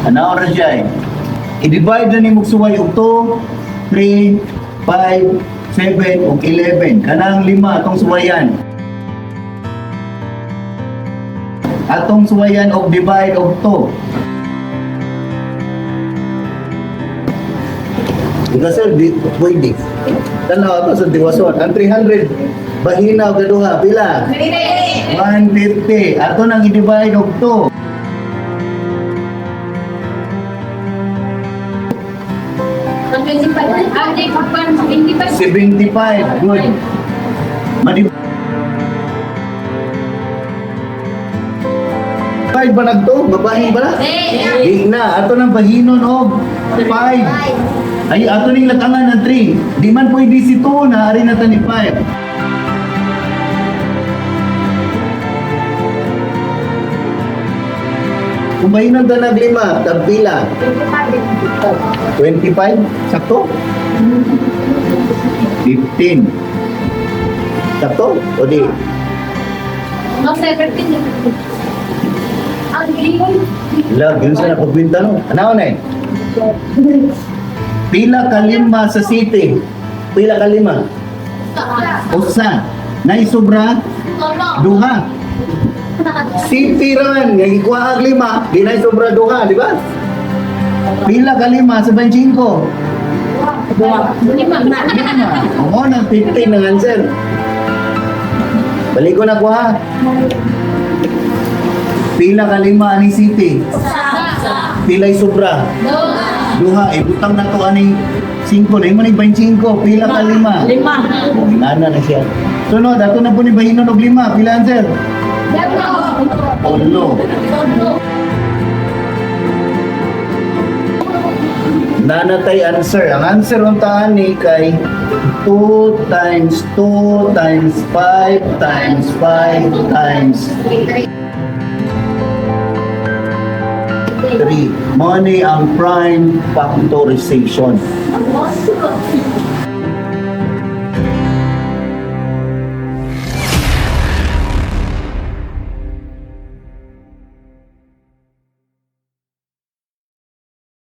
Ano oras siya eh? I-divide na ni Mugsuway og 2, 3, 5, 7, o 11. Kanang 5 atong suwayan. Atong suwayan og divide og 2. Ika sir, di pwede. Tanaw ito sa diwason. Ang 300, bahina o gaduha. Pila? 150. Ato nang i-divide og 2. 75. Good. Madi-divide ba nagto? Babahin ba na? Di na. Ato nang bahinon og 5. Ay, ato ning latangan ng 3. Di man pwede si 2 na ari na tani 5. Kung bahinon ta nag 5, tagpila. 25? Sakto? 15. Sakto? O di? Lag, yun sa napagbinta no? Ano na eh? Pila kalima sa city? Pila kalima? Usa. Naisubra? Duha. City raman, nga ikuha ang 5, di naisubra duha, di ba? Pila kalima sa 25? Oo na, 15 ng answer. Balik ko na ko ha. Pila kalima ani city? Pila'y sobra? Duha. Butang na to ani 5. Na mo ni 25. Pila kalima? 5. Nana na siya. Sunod, ato na po ni bahinon og 5. Pila answer? 8. Nanatay answer. Ang answer untaan ni kay 2 times 2 times 5 times 5 times 3. Money ang prime factorization.